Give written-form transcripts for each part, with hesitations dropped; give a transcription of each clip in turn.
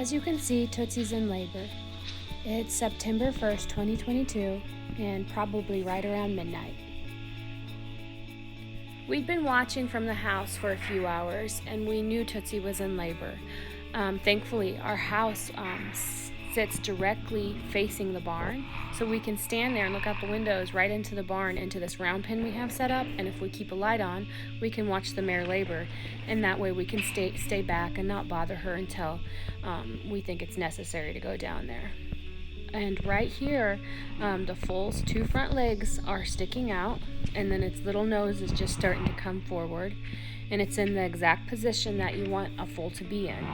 As you can see, Tootsy's in labor. It's September 1st, 2022, and probably right around midnight. We'd been watching from the house for a few hours, and we knew Tootsy was in labor. Thankfully, our house sits directly facing the barn, so we can stand there and look out the windows right into the barn, into this round pen we have set up, and if we keep a light on, we can watch the mare labor, and that way we can stay back and not bother her until we think it's necessary to go down there. And right here, the foal's two front legs are sticking out, and then its little nose is just starting to come forward, and it's in the exact position that you want a foal to be in.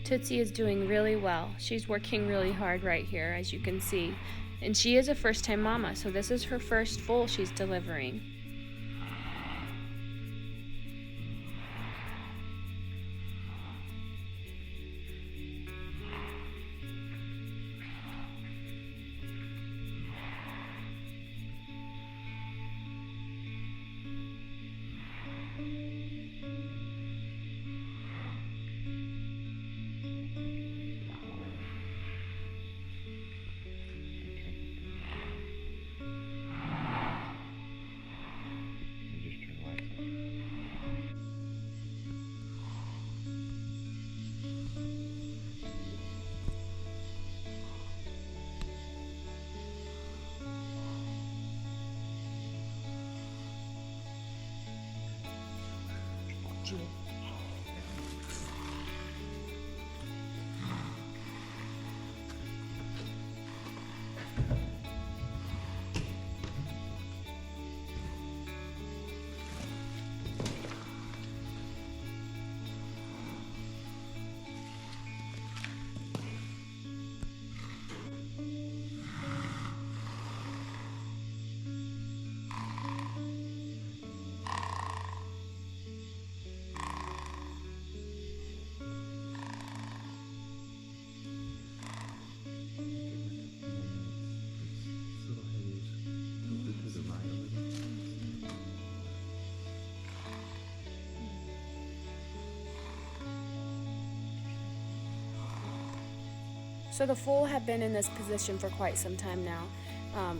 Tootsy is doing really well. She's working really hard right here, as you can see. And she is a first-time mama, so this is her first foal she's delivering. So the foal had been in this position for quite some time now,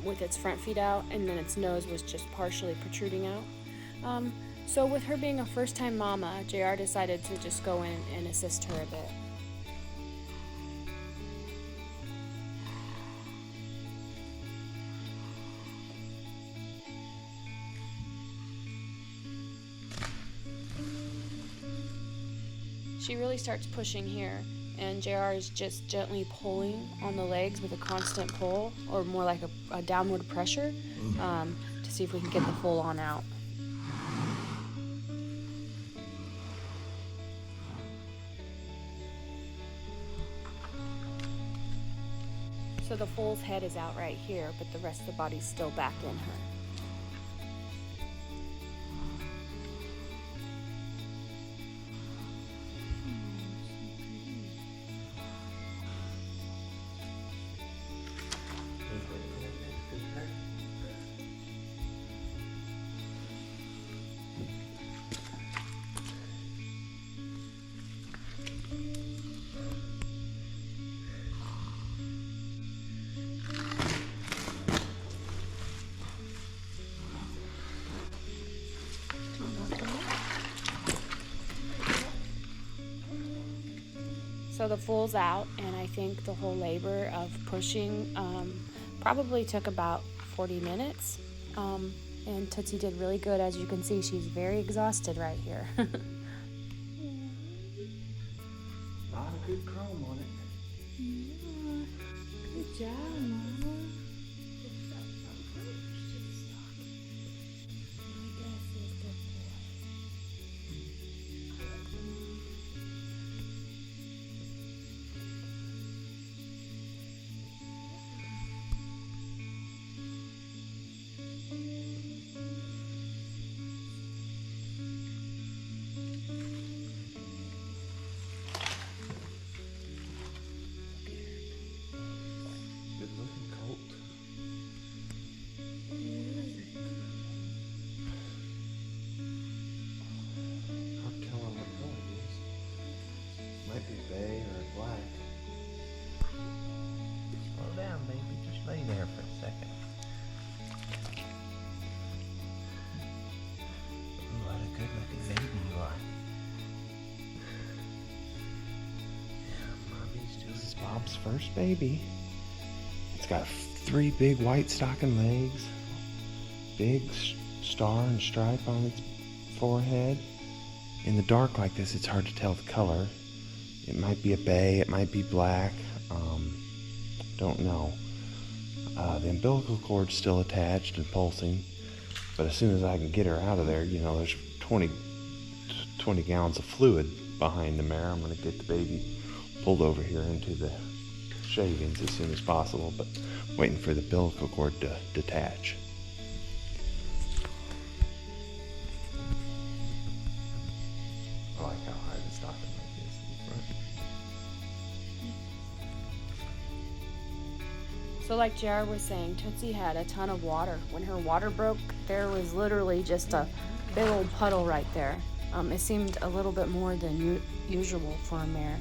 with its front feet out, and then its nose was just partially protruding out. So with her being a first-time mama, JR decided to just go in and assist her a bit. She really starts pushing here, and JR is just gently pulling on the legs with a constant pull, or more like a downward pressure, to see if we can get the foal on out. So the foal's head is out right here, but the rest of the body's still back in her. So the foal's out, and I think the whole labor of pushing probably took about 40 minutes. And Tootsy did really good. As you can see, she's very exhausted right here. A lot of good chrome on it. Yeah. Good job, Mama. Good Homestead's first baby. It's got 3 big white stocking legs, big star and stripe on its forehead. In the dark like this, it's hard to tell the color. It might be a bay, it might be black, don't know. The umbilical cord's still attached and pulsing, but as soon as I can get her out of there, you know, there's 20 gallons of fluid behind the mare. I'm going to get the baby pulled over here into the shavings as soon as possible, but waiting for the umbilical cord to detach. I like how high the stocking leg is in the front. So like JR was saying, Tootsie had a ton of water. When her water broke, there was literally just a big old puddle right there. It seemed a little bit more than usual for a mare.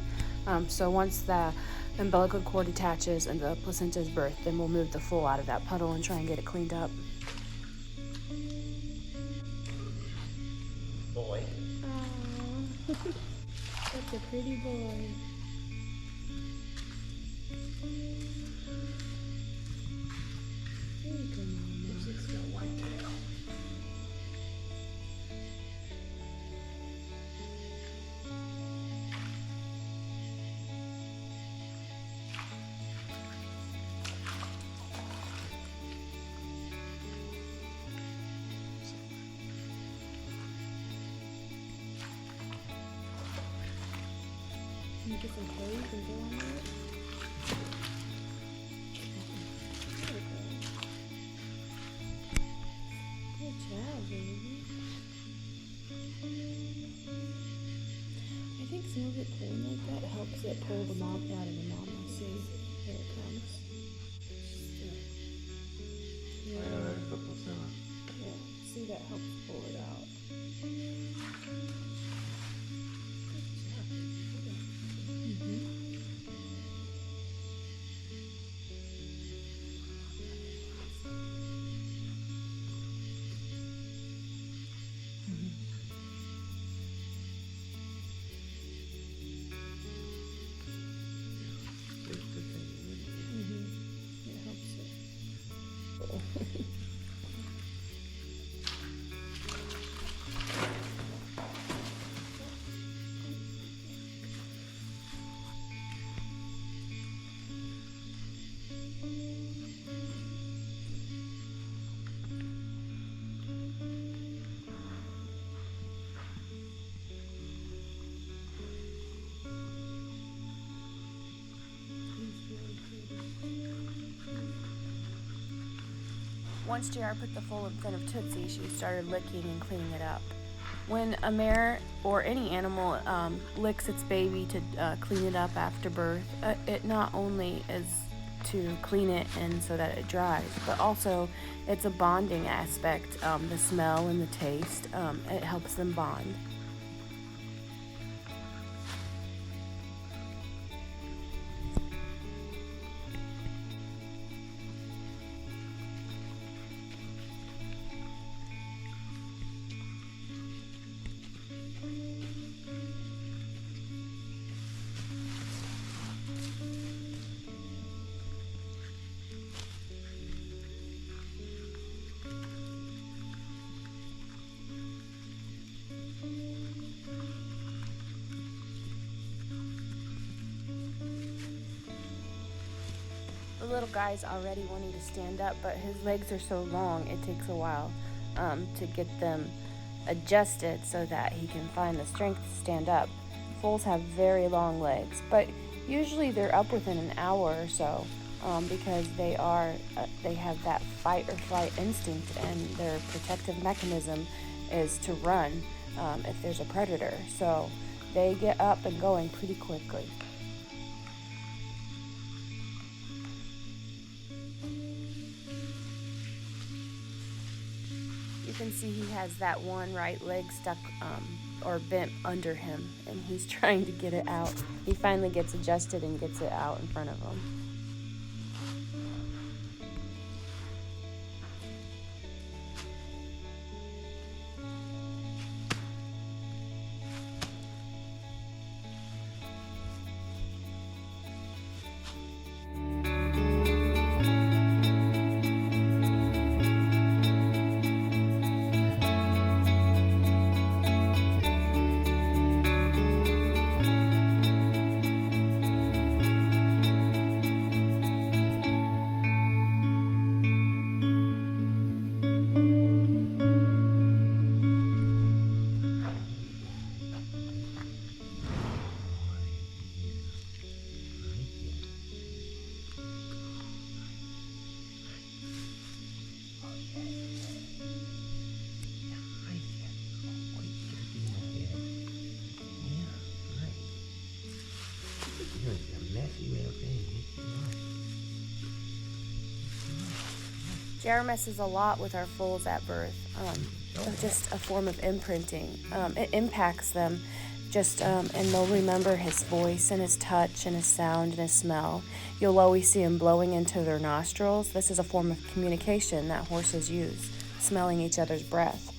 So once the umbilical cord attaches and the placenta is birthed, then we'll move the foal out of that puddle and try and get it cleaned up. Boy. Aww. Such a pretty boy. There you go, Mama. It's got a white tail. Can you get some toes and go on it? There we go. Good job, baby. I think some of it pulling like that helps it pull the mom out of the mama. See, here it comes. Yeah. There's the placenta. Yeah. See, that helps pull it out. It helps it. Once JR put the foal in front of Tootsie, she started licking and cleaning it up. When a mare or any animal licks its baby to clean it up after birth, it not only is to clean it and so that it dries, but also it's a bonding aspect. The smell and the taste, it helps them bond. The little guy's already wanting to stand up, but his legs are so long, it takes a while to get them adjusted so that he can find the strength to stand up. Foals have very long legs, but usually they're up within an hour or so because they have that fight or flight instinct, and their protective mechanism is to run if there's a predator. So they get up and going pretty quickly. You can see he has that one right leg stuck or bent under him, and he's trying to get it out. He finally gets adjusted and gets it out in front of him. JR messes a lot with our foals at birth. Just a form of imprinting. It impacts them, and they'll remember his voice and his touch and his sound and his smell. You'll always see him blowing into their nostrils. This is a form of communication that horses use, smelling each other's breath.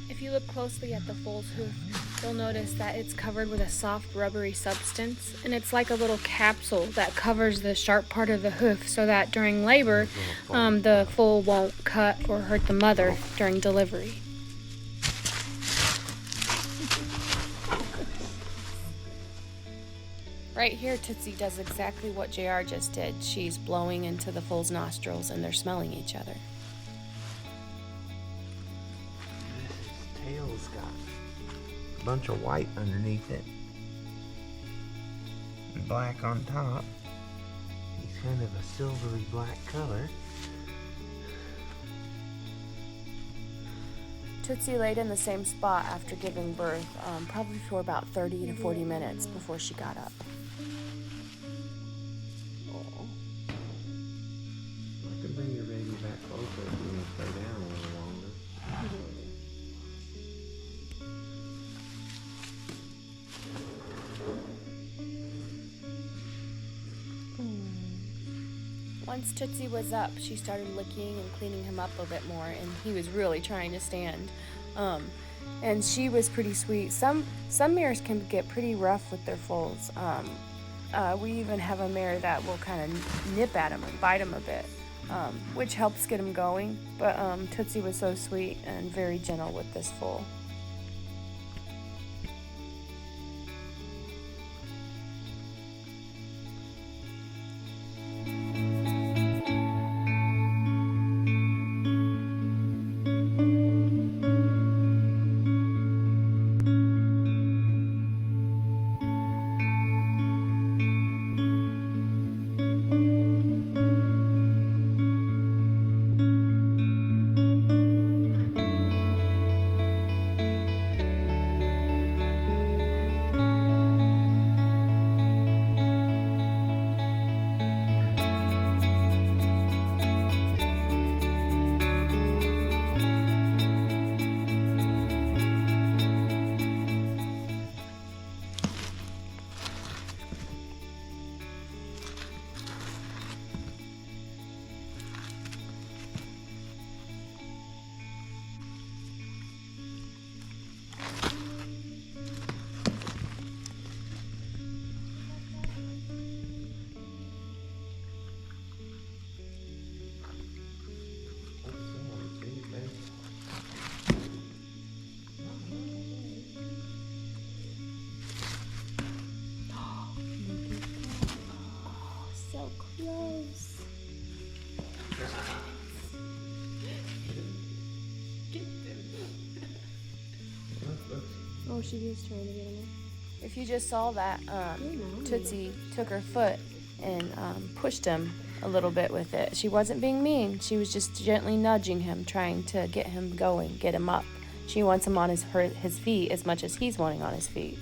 If you look closely at the foal's hoof, you'll notice that it's covered with a soft, rubbery substance, and it's like a little capsule that covers the sharp part of the hoof so that during labor, the foal won't cut or hurt the mother during delivery. Right here, Tootsy does exactly what JR just did. She's blowing into the foal's nostrils, and they're smelling each other. Tail's got a bunch of white underneath it and black on top. He's kind of a silvery black color. Tootsy laid in the same spot after giving birth, probably for about 30 to 40 minutes before she got up. I can bring your baby back closer if you want to stay down a little longer. Once Tootsy was up, she started licking and cleaning him up a bit more, and he was really trying to stand. And she was pretty sweet. Some mares can get pretty rough with their foals. We even have a mare that will kind of nip at him and bite him a bit, which helps get him going. But Tootsy was so sweet and very gentle with this foal. Close. Oh, she is trying to get him. If you just saw that, Tootsy took her foot and pushed him a little bit with it. She wasn't being mean. She was just gently nudging him, trying to get him going, get him up. She wants him on his feet as much as he's wanting on his feet.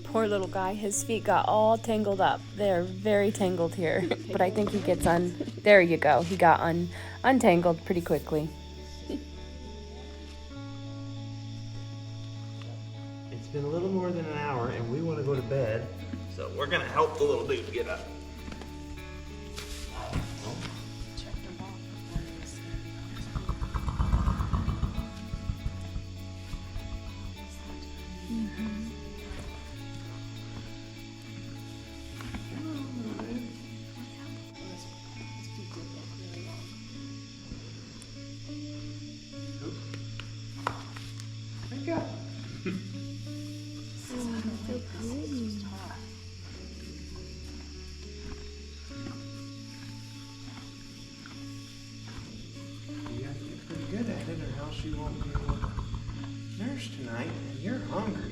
Poor little guy, his feet got all tangled up. They're very tangled here, but I think he gets there you go. He got untangled pretty quickly. It's been a little more than an hour and we want to go to bed, so we're gonna help the little dude get up. she won't be able to nurse tonight, and you're hungry.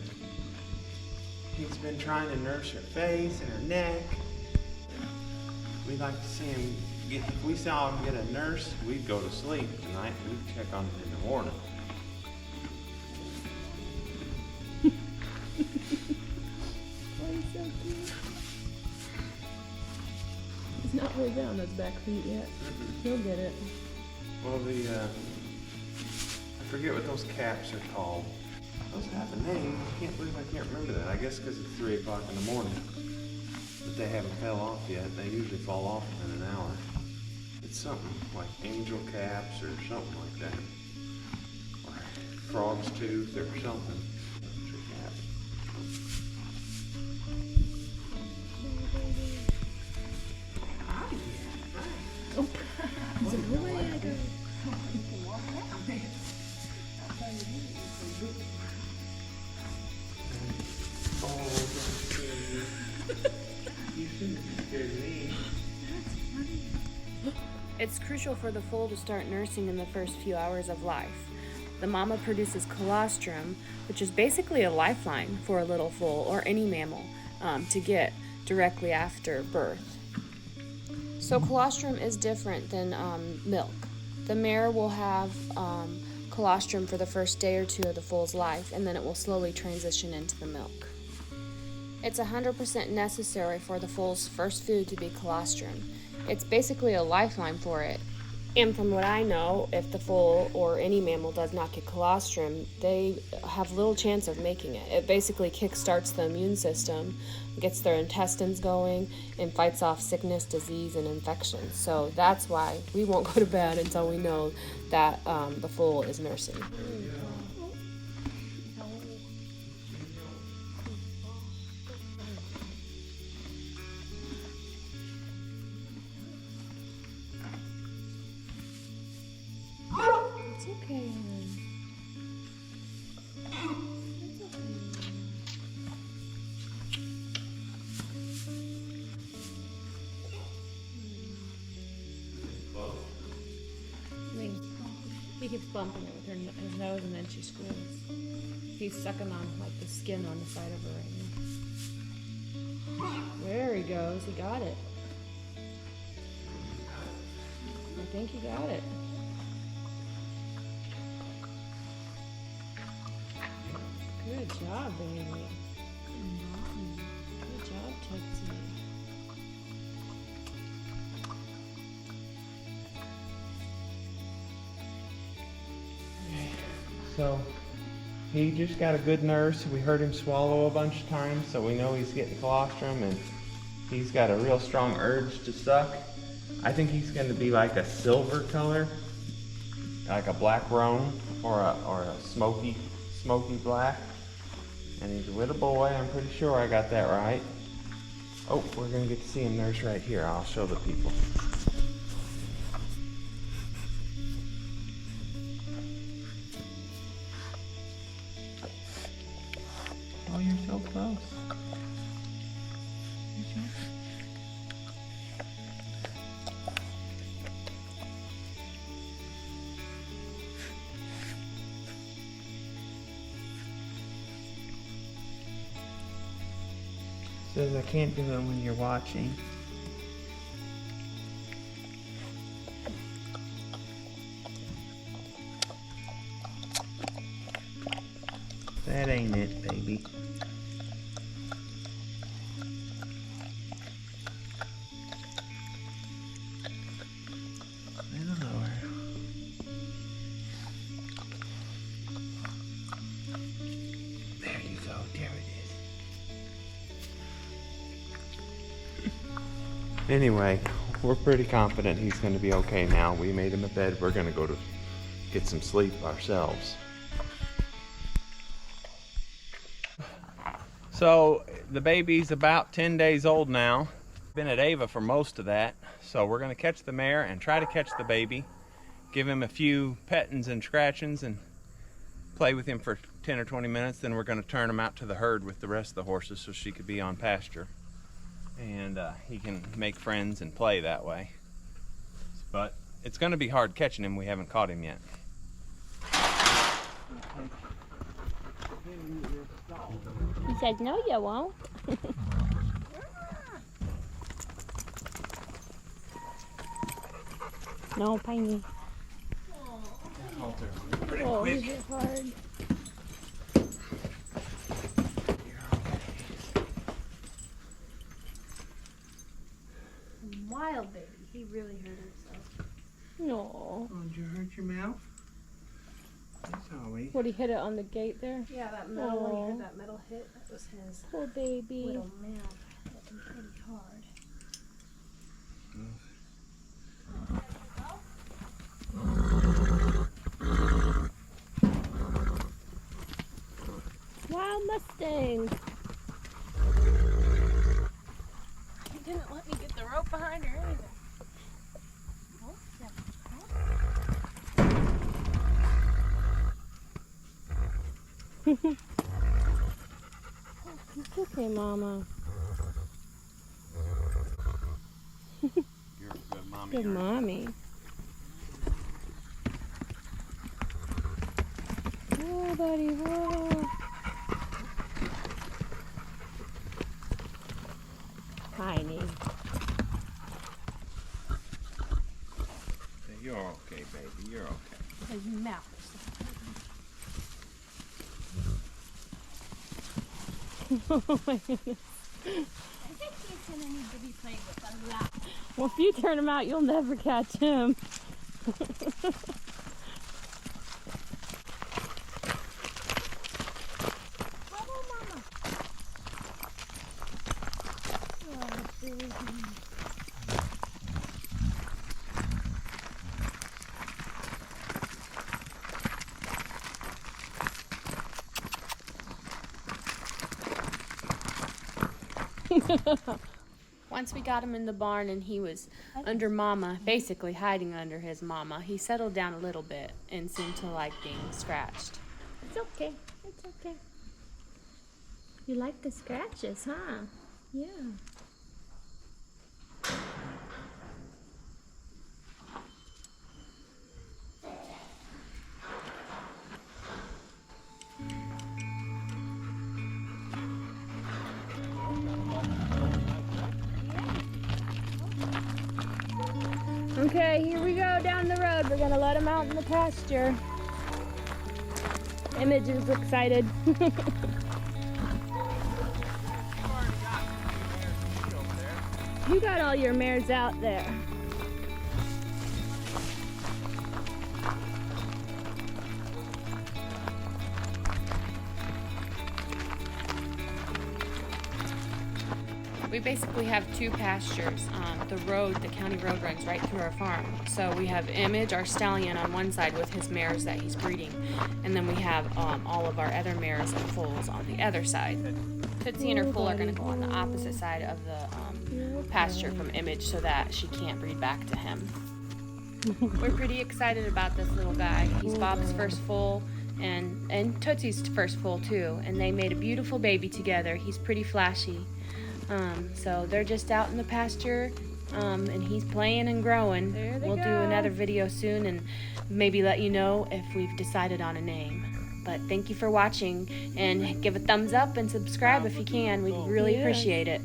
He's been trying to nurse her face and her neck. We'd like to see him get, if we saw him get a nurse, we'd go to sleep tonight. We'd check on him in the morning. He's not really down those back feet yet. He'll get it. Well, I forget what those caps are called. Those have a name. I can't believe I can't remember that. I guess because it's 3 o'clock in the morning. But they haven't fell off yet. They usually fall off in an hour. It's something like angel caps or something like that. Or frog's tooth or something. Angel cap. Oh, it's a good way to go. It's crucial for the foal to start nursing in the first few hours of life. The mama produces colostrum, which is basically a lifeline for a little foal or any mammal to get directly after birth. So colostrum is different than milk. The mare will have colostrum for the first day or two of the foal's life, and then it will slowly transition into the milk. It's 100% necessary for the foal's first food to be colostrum. It's basically a lifeline for it. And from what I know, if the foal or any mammal does not get colostrum, they have little chance of making it. It basically kickstarts the immune system, gets their intestines going, and fights off sickness, disease, and infection. So that's why we won't go to bed until we know that the foal is nursing. It's okay. He keeps bumping it with his nose, and then she squeals. He's sucking on like the skin on the side of her right now. There he goes. He got it. I think he got it. Good job, baby. Good job, Tootsy. So he just got a good nurse. We heard him swallow a bunch of times, so we know he's getting colostrum, and he's got a real strong urge to suck. I think he's going to be like a silver color, like a black roan or a smoky black. And he's a little boy. I'm pretty sure I got that right. Oh, we're going to get to see him nurse right here. I'll show the people. Oh, you're so close. Says I can't do it when you're watching. That ain't it, baby. I don't know her. There you go. There it is. Anyway, we're pretty confident he's going to be okay now. We made him a bed. We're going to go to get some sleep ourselves. So the baby's about 10 days old now. Been at Ava for most of that. So we're going to catch the mare and try to catch the baby. Give him a few pettings and scratchings and play with him for 10 or 20 minutes. Then we're going to turn him out to the herd with the rest of the horses so she could be on pasture. And he can make friends and play that way. But it's going to be hard catching him. We haven't caught him yet. He said, no, you won't. No, Piney. Oh, he hit hard. Wild baby. He really hurt himself. No. Oh, did you hurt your mouth? That's always. What, he hit it on the gate there? Yeah, that metal, when he Aw. heard that metal hit, that was his Poor baby. little mouth. Hit him pretty hard. Wild Mustang. He didn't let me get the rope behind her either. It's okay, Mama. You're a good mommy. Good mommy. Whoa, buddy, whoa. Tiny. You're okay, baby. You're okay. His mouth. Oh my goodness. I think he's gonna need to be played with a lot. Well, if you turn him out, you'll never catch him. Come on, Mama. Oh, baby. Once we got him in the barn and he was under Mama, basically hiding under his Mama, he settled down a little bit and seemed to like being scratched. It's okay. It's okay. You like the scratches, huh? Yeah. Okay, here we go down the road. We're gonna let him out in the pasture. Image is excited. You got all your mares out there. We basically have two pastures. The county road runs right through our farm. So we have Image, our stallion, on one side with his mares that he's breeding. And then we have all of our other mares and foals on the other side. Tootsie and her foal are going to go on the opposite side of the pasture from Image so that she can't breed back to him. We're pretty excited about this little guy. He's Bob's first foal and Tootsie's first foal too. And they made a beautiful baby together. He's pretty flashy. So they're just out in the pasture, and he's playing and growing. We'll do another video soon and maybe let you know if we've decided on a name. But thank you for watching, and give a thumbs up and subscribe if you can. We'd really appreciate it.